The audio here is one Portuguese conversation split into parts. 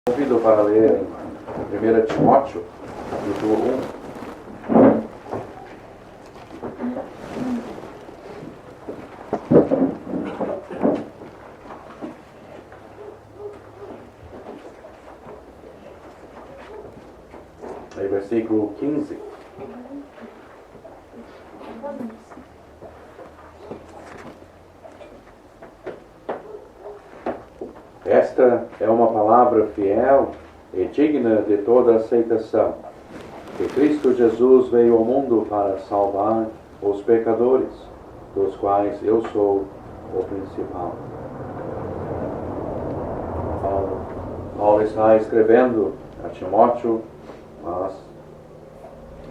Convido para ler em 1 Timóteo, capítulo 1. Aí, versículo 15. Esta é uma palavra fiel e digna de toda aceitação, que Cristo Jesus veio ao mundo para salvar os pecadores, dos quais eu sou o principal. Paulo está escrevendo a Timóteo, mas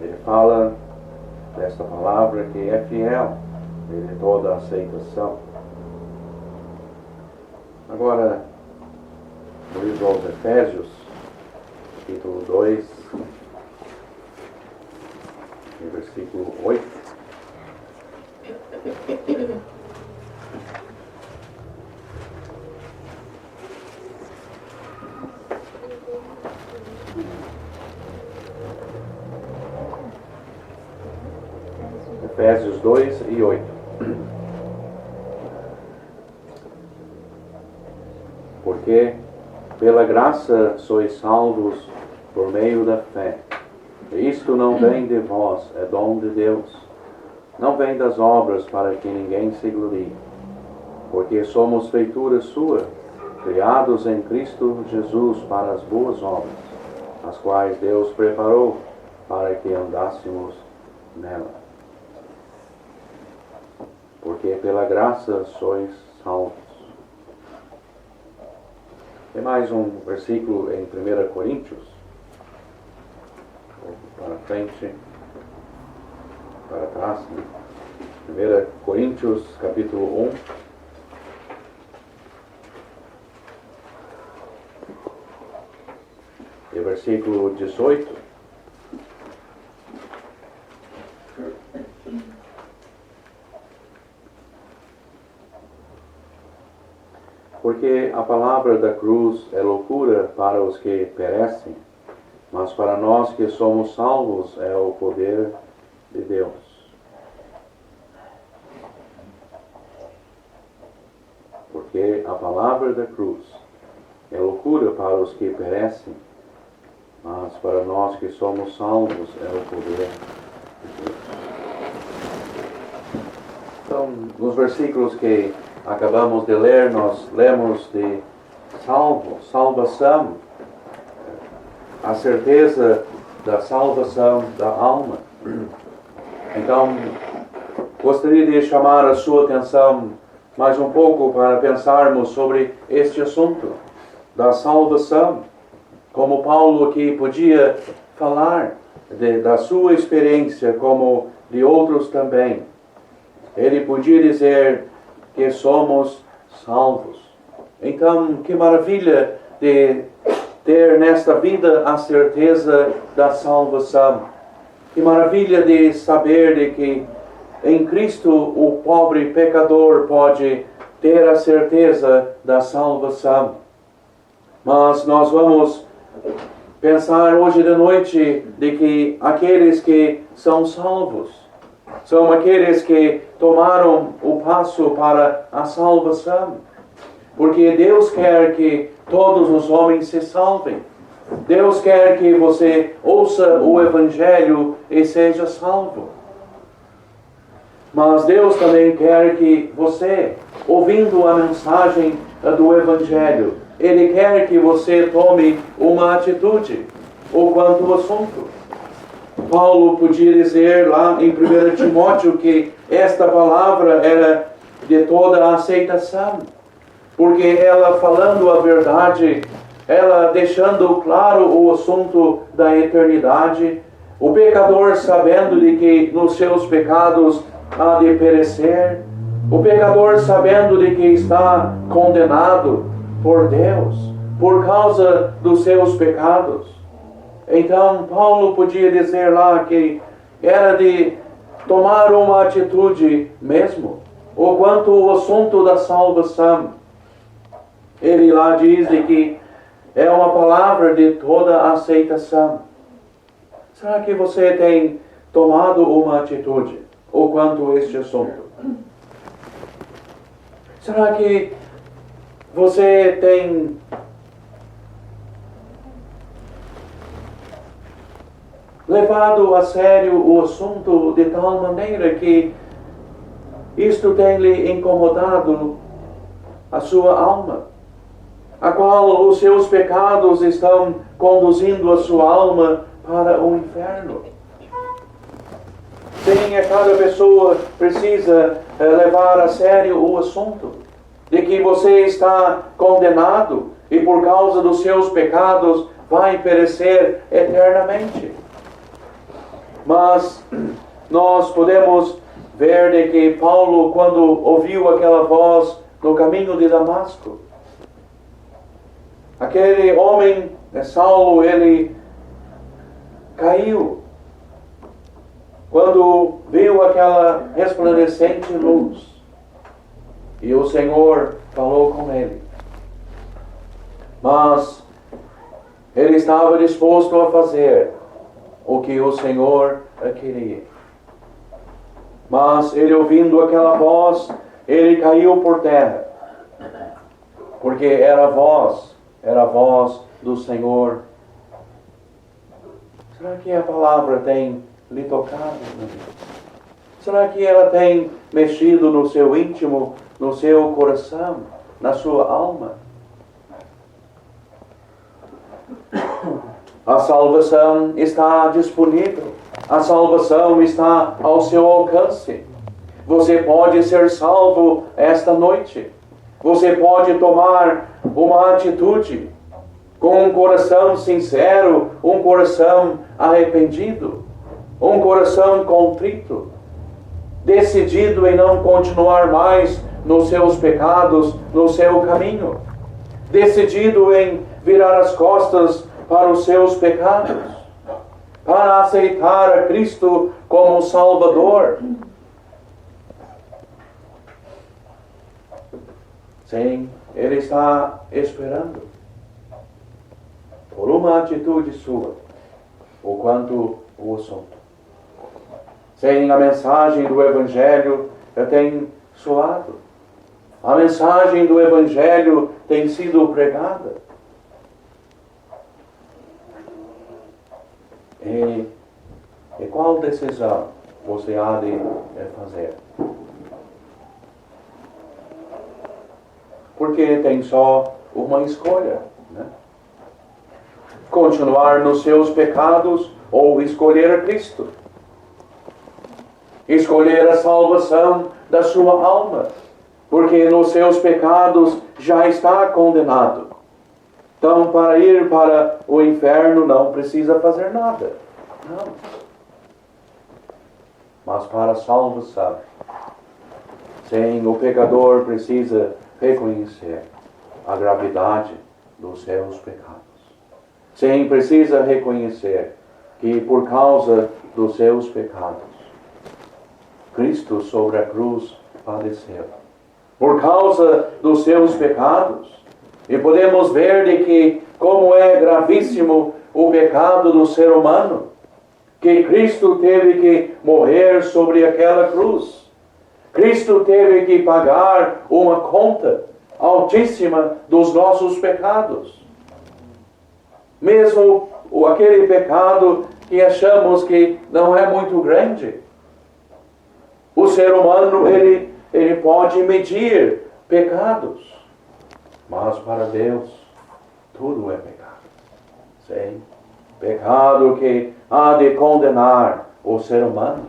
ele fala desta palavra que é fiel e de toda aceitação. Agora, no livro aos Efésios, capítulo 2, versículo 8. Efésios 2 e 8. Porque pela graça sois salvos por meio da fé. E isto não vem de vós, é dom de Deus. Não vem das obras para que ninguém se glorie. Porque somos feitura sua, criados em Cristo Jesus para as boas obras, as quais Deus preparou para que andássemos nela. Porque pela graça sois salvos. Tem mais um versículo em 1 Coríntios, para frente, para trás, 1 Coríntios, capítulo 1, e versículo 18. Porque a palavra da cruz é loucura para os que perecem, mas para nós que somos salvos é o poder de Deus. Porque a palavra da cruz é loucura para os que perecem, mas para nós que somos salvos é o poder de Deus. Então, nos versículos que acabamos de ler, nós lemos de salvação, a certeza da salvação da alma. Então, gostaria de chamar a sua atenção mais um pouco para pensarmos sobre este assunto da salvação. Como Paulo aqui podia falar da sua experiência, como de outros também. Ele podia dizer que somos salvos. Então, que maravilha de ter nesta vida a certeza da salvação. Que maravilha de saber de que em Cristo o pobre pecador pode ter a certeza da salvação. Mas nós vamos pensar hoje de noite de que aqueles que são salvos são aqueles que tomaram o passo para a salvação. Porque Deus quer que todos os homens se salvem. Deus quer que você ouça o Evangelho e seja salvo. Mas Deus também quer que você, ouvindo a mensagem do Evangelho, Ele quer que você tome uma atitude quanto ao assunto. Paulo podia dizer lá em 1 Timóteo que esta palavra era de toda a aceitação, porque ela falando a verdade, ela deixando claro o assunto da eternidade, o pecador sabendo de que nos seus pecados há de perecer, o pecador sabendo de que está condenado por Deus, por causa dos seus pecados. Então, Paulo podia dizer lá que era de tomar uma atitude mesmo, ou quanto o assunto da salvação. Ele lá diz de que É uma palavra de toda aceitação. Será que você tem tomado uma atitude ou quanto a este assunto? Será que você tem levado a sério o assunto de tal maneira que isto tem lhe incomodado a sua alma, a qual os seus pecados estão conduzindo a sua alma para o inferno? Sim, cada pessoa precisa levar a sério o assunto de que você está condenado e por causa dos seus pecados vai perecer eternamente. Mas nós podemos ver de que Paulo, quando ouviu aquela voz no caminho de Damasco, aquele homem, Saulo, ele caiu quando viu aquela resplandecente luz. E o Senhor falou com ele. Mas ele estava disposto a fazer o que o Senhor queria. Mas ele, ouvindo aquela voz, ele caiu por terra. Porque era a voz do Senhor. Será que a palavra tem lhe tocado? Será que ela tem mexido no seu íntimo, no seu coração, na sua alma? A salvação está disponível. A salvação está ao seu alcance. Você pode ser salvo esta noite. Você pode tomar uma atitude com um coração sincero, um coração arrependido, um coração contrito, decidido em não continuar mais nos seus pecados, no seu caminho, decidido em virar as costas para os seus pecados, para aceitar a Cristo como Salvador. Sim, Ele está esperando por uma atitude sua, o quanto o assunto. Sim, a mensagem do Evangelho tem soado. A mensagem do Evangelho tem sido pregada. E qual decisão você há de fazer? Porque tem só uma escolha, né? Continuar nos seus pecados ou escolher a Cristo. Escolher a salvação da sua alma. Porque nos seus pecados já está condenado. Então, para ir para o inferno não precisa fazer nada. Não. Mas para a salvação, sim, o pecador precisa reconhecer a gravidade dos seus pecados. Sim, precisa reconhecer que por causa dos seus pecados, Cristo sobre a cruz padeceu. Por causa dos seus pecados. E podemos ver de que como é gravíssimo o pecado do ser humano, que Cristo teve que morrer sobre aquela cruz. Cristo teve que pagar uma conta altíssima dos nossos pecados. Mesmo aquele pecado que achamos que não é muito grande. O ser humano, ele pode medir pecados. Mas para Deus, tudo é pecado. Sim. Pecado que há de condenar o ser humano.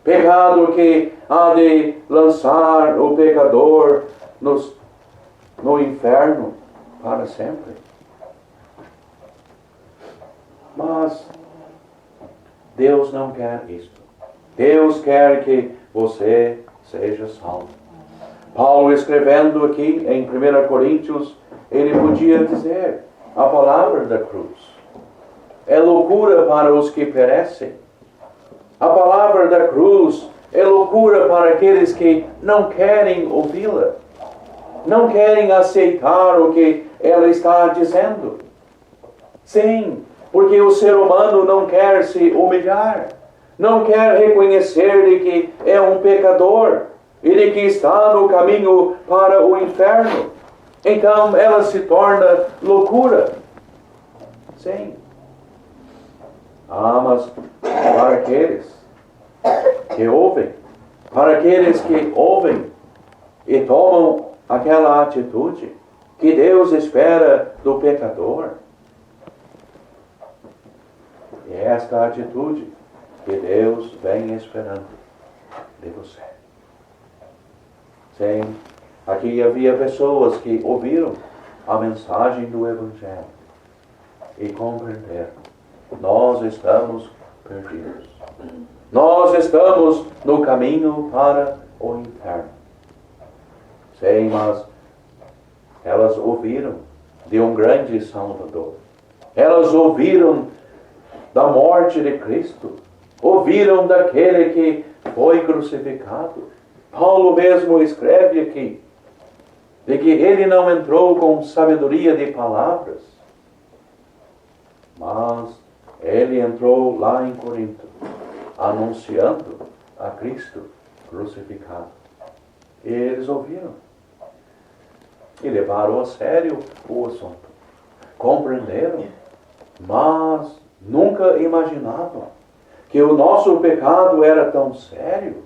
Pecado que há de lançar o pecador no inferno para sempre. Mas Deus não quer isto. Deus quer que você seja salvo. Paulo, escrevendo aqui em 1 Coríntios, ele podia dizer a palavra da cruz é loucura para os que perecem. A palavra da cruz é loucura para aqueles que não querem ouvi-la, não querem aceitar o que ela está dizendo. Sim, porque o ser humano não quer se humilhar, não quer reconhecer de que é um pecador e de que está no caminho para o inferno. Então ela se torna loucura. Sim. Mas para aqueles que ouvem, para aqueles que ouvem e tomam aquela atitude que Deus espera do pecador, é esta atitude que Deus vem esperando de você. Sim, aqui havia pessoas que ouviram a mensagem do Evangelho e compreenderam. Nós estamos perdidos. Nós estamos no caminho para o inferno. Sim, mas elas ouviram de um grande Salvador. Elas ouviram da morte de Cristo. Ouviram daquele que foi crucificado. Paulo mesmo escreve aqui de que ele não entrou com sabedoria de palavras, mas ele entrou lá em Corinto, anunciando a Cristo crucificado. E eles ouviram e levaram a sério o assunto. Compreenderam, mas nunca imaginavam que o nosso pecado era tão sério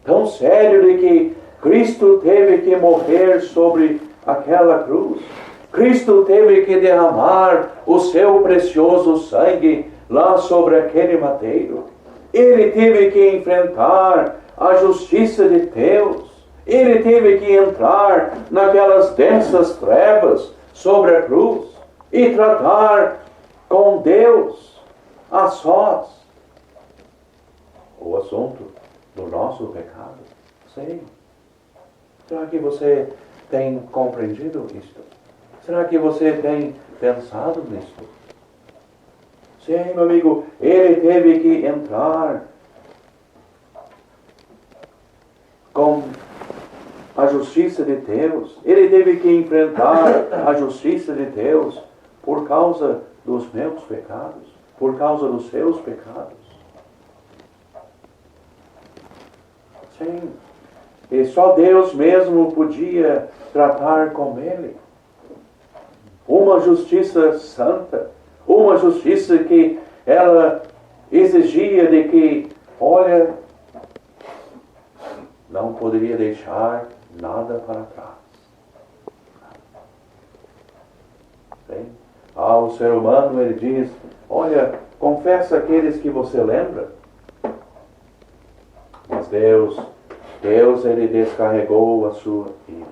de que Cristo teve que morrer sobre aquela cruz. Cristo teve que derramar o seu precioso sangue lá sobre aquele madeiro. Ele teve que enfrentar a justiça de Deus. Ele teve que entrar naquelas densas trevas sobre a cruz e tratar com Deus a sós o assunto do nosso pecado. Sim. Será que você tem compreendido isto? Será que você tem pensado nisto? Sim, meu amigo, ele teve que entrar com a justiça de Deus. Ele teve que enfrentar a justiça de Deus por causa dos meus pecados, por causa dos seus pecados. Sim. E só Deus mesmo podia tratar com ele. Uma justiça santa, uma justiça que ela exigia de que, olha, não poderia deixar nada para trás. Bem, ao ser humano ele diz, olha, confessa aqueles que você lembra. Mas Deus ele descarregou a sua ira.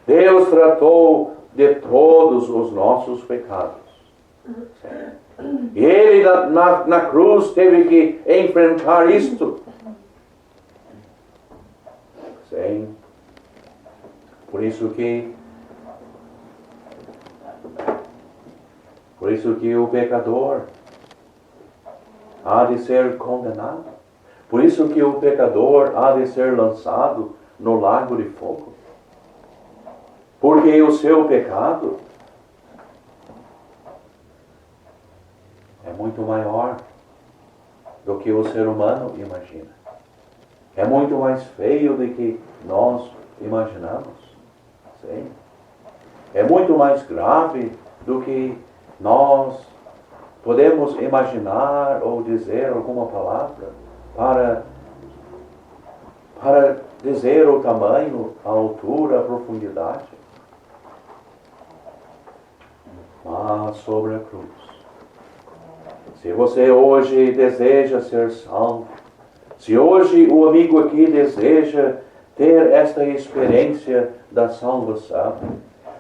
Deus tratou de todos os nossos pecados. E ele na cruz teve que enfrentar isto. Sim. Por isso que o pecador há de ser condenado. Por isso que o pecador há de ser lançado no lago de fogo. Porque o seu pecado é muito maior do que o ser humano imagina. É muito mais feio do que nós imaginamos. Sim. É muito mais grave do que nós podemos imaginar ou dizer alguma palavra para dizer o tamanho, a altura, a profundidade. Mas sobre a cruz. Se você hoje deseja ser salvo, se hoje o amigo aqui deseja ter esta experiência da salvação,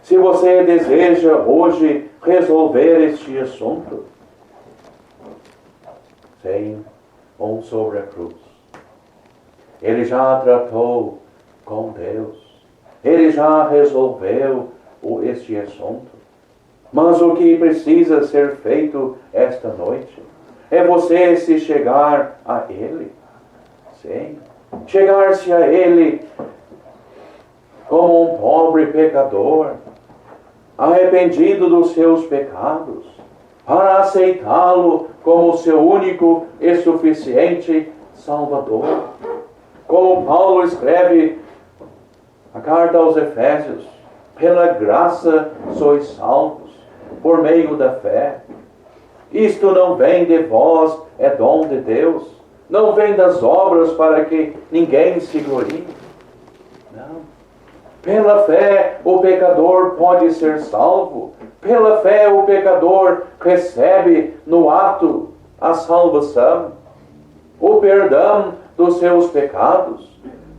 se você deseja hoje resolver este assunto, sim, sobre a cruz. Ele já tratou com Deus. Ele já resolveu este assunto. Mas o que precisa ser feito esta noite é você se chegar a Ele. Sim. Chegar-se a Ele como um pobre pecador, arrependido dos seus pecados, para aceitá-lo como seu único e suficiente Salvador. Como Paulo escreve a carta aos Efésios: pela graça sois salvos, por meio da fé. Isto não vem de vós, é dom de Deus. Não vem das obras para que ninguém se glorie. Não. Pela fé o pecador pode ser salvo. Pela fé o pecador recebe no ato a salvação, o perdão dos seus pecados.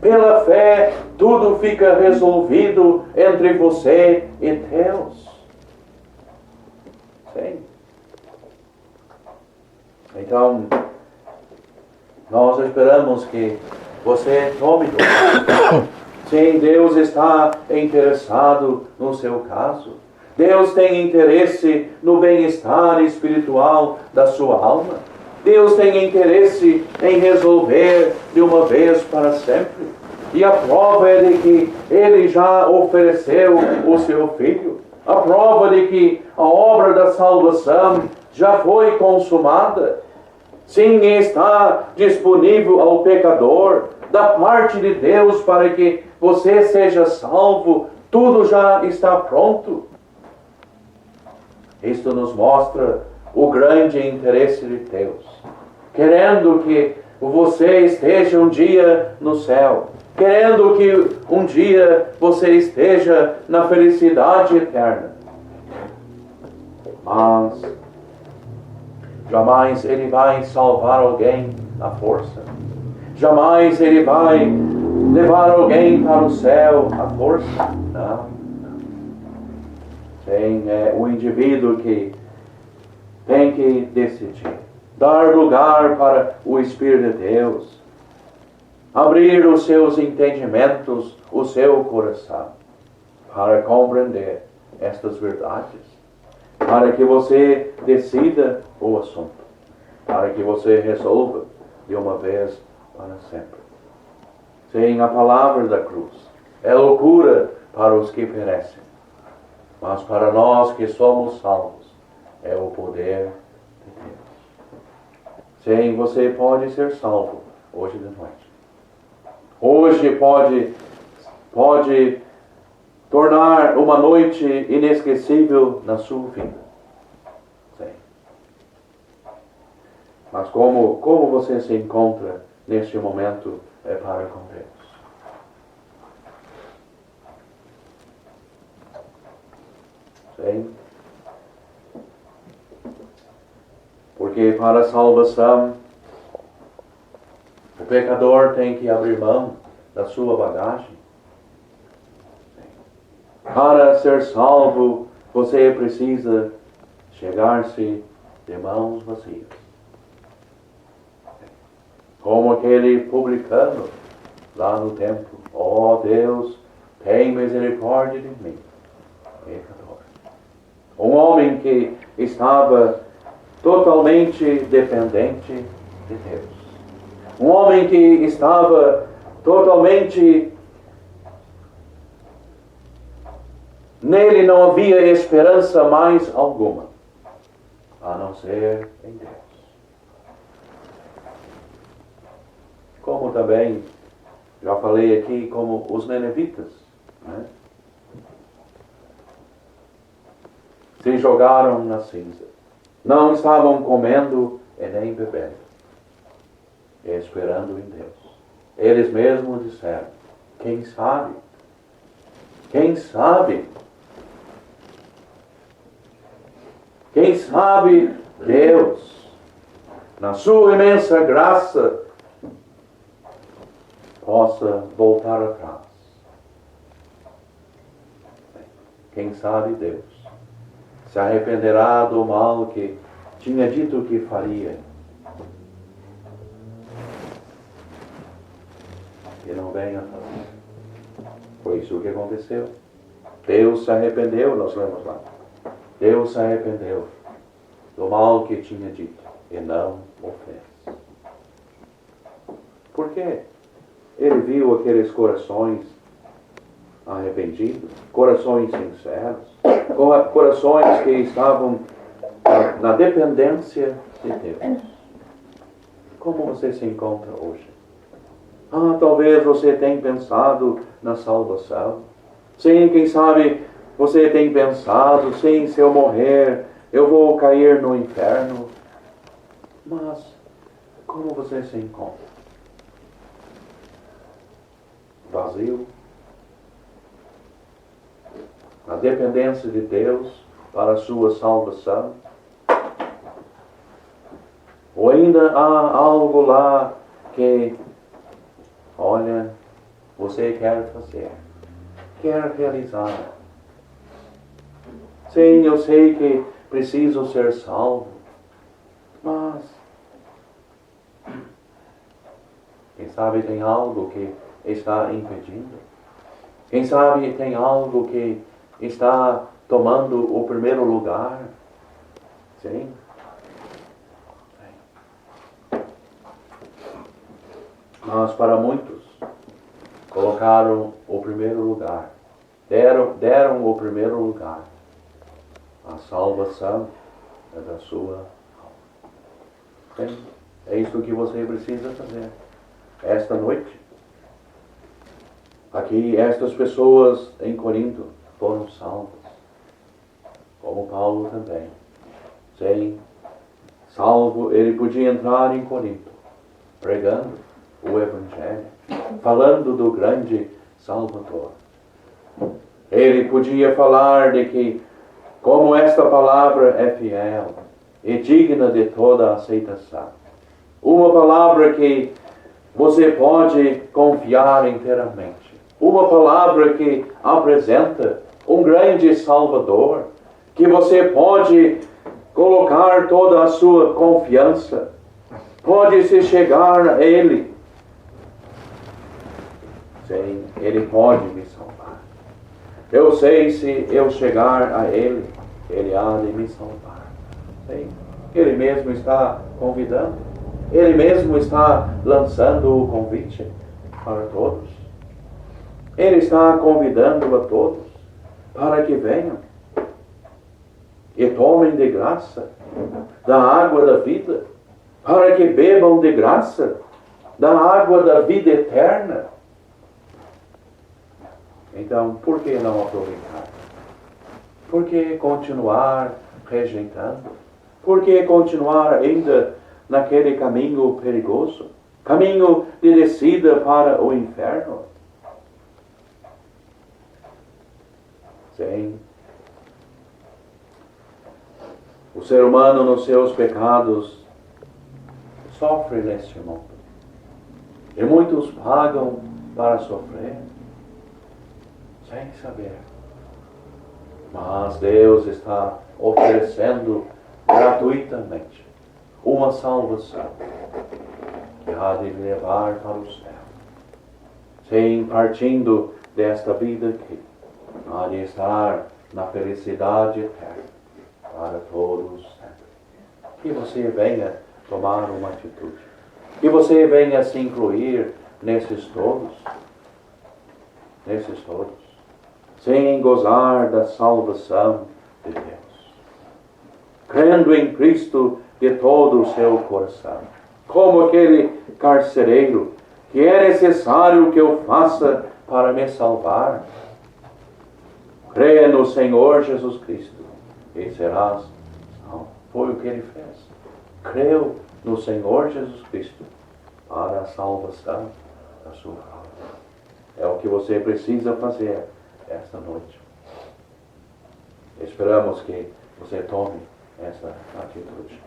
Pela fé tudo fica resolvido entre você e Deus. Sim. Então, nós esperamos que você tome do Sim, Deus está interessado no seu caso. Deus tem interesse no bem-estar espiritual da sua alma. Deus tem interesse em resolver de uma vez para sempre. E a prova é de que Ele já ofereceu o seu Filho. A prova de que a obra da salvação já foi consumada. Sim, está disponível ao pecador, da parte de Deus, para que você seja salvo. Tudo já está pronto. Isto nos mostra o grande interesse de Deus, querendo que você esteja um dia no céu, querendo que um dia você esteja na felicidade eterna. Mas jamais Ele vai salvar alguém à força. Jamais Ele vai levar alguém para o céu à força. Não. É o indivíduo que tem que decidir. Dar lugar para o Espírito de Deus. Abrir os seus entendimentos, o seu coração, para compreender estas verdades. Para que você decida o assunto. Para que você resolva de uma vez para sempre. Sim, a palavra da cruz é loucura para os que perecem. Mas para nós que somos salvos, é o poder de Deus. Sim, você pode ser salvo hoje de noite. Hoje pode tornar uma noite inesquecível na sua vida. Sim. Mas como você se encontra neste momento é para com Deus. Sim. Porque para a salvação, o pecador tem que abrir mão da sua bagagem. Para ser salvo, você precisa chegar-se de mãos vazias. Como aquele publicano lá no templo. Ó Deus, tem misericórdia de mim, pecador. Um homem que estava totalmente dependente de Deus. Um homem que estava totalmente... Nele não havia esperança mais alguma, a não ser em Deus. Como também, já falei aqui, como os Ninevitas, né? Se jogaram na cinza. Não estavam comendo e nem bebendo, esperando em Deus. Eles mesmos disseram: quem sabe? Quem sabe? Quem sabe Deus, na sua imensa graça, possa voltar atrás. Quem sabe Deus se arrependerá do mal que tinha dito que faria. E não venha a fazer. Foi isso que aconteceu. Deus se arrependeu, nós lemos lá. Deus se arrependeu do mal que tinha dito e não o fez. Por quê? Ele viu aqueles corações arrependidos, corações sinceros. corações que estavam na dependência de Deus. Como você se encontra hoje? Talvez você tenha pensado na salvação. Sim, quem sabe você tem pensado, sim, se eu morrer, eu vou cair no inferno. Mas, como você se encontra? Vazio? Na dependência de Deus para a sua salvação? Ou ainda há algo lá que, olha, você quer fazer, quer realizar? Sim, eu sei que preciso ser salvo, mas quem sabe tem algo que está impedindo? Quem sabe tem algo que está tomando o primeiro lugar? Sim. Mas para muitos, colocaram o primeiro lugar, deram o primeiro lugar. A salvação é da sua alma. Sim, é isso que você precisa fazer. Esta noite, aqui, estas pessoas em Corinto foram salvas, como Paulo também. Sim, salvo, ele podia entrar em Corinto, pregando o Evangelho, falando do grande Salvador. Ele podia falar de que, como esta palavra é fiel e digna de toda aceitação, uma palavra que você pode confiar inteiramente, uma palavra que apresenta um grande Salvador, que você pode colocar toda a sua confiança, pode se chegar a Ele. Sim, Ele pode me salvar. Eu sei, se eu chegar a Ele, Ele há de me salvar. Sim, Ele mesmo está convidando. Ele mesmo está lançando o convite para todos. Ele está convidando a todos para que venham e tomem de graça da água da vida, para que bebam de graça da água da vida eterna. Então, por que não aproveitar? Por que continuar rejeitando? Por que continuar ainda naquele caminho perigoso? Caminho de descida para o inferno? Sim. O ser humano nos seus pecados sofre neste mundo. E muitos pagam para sofrer, sem saber. Mas Deus está oferecendo gratuitamente uma salvação que há de levar para o céu. Sem partindo desta vida aqui, há de estar na felicidade eterna para todos sempre. Que você venha tomar uma atitude. Que você venha se incluir nesses todos. Nesses todos. Sem gozar da salvação de Deus. Crendo em Cristo de todo o seu coração. Como aquele carcereiro, que é necessário que eu faça para me salvar. Creia no Senhor Jesus Cristo e serás salvo. Foi o que ele fez. Creu no Senhor Jesus Cristo para a salvação da sua alma. É o que você precisa fazer esta noite. Esperamos que você tome essa atitude.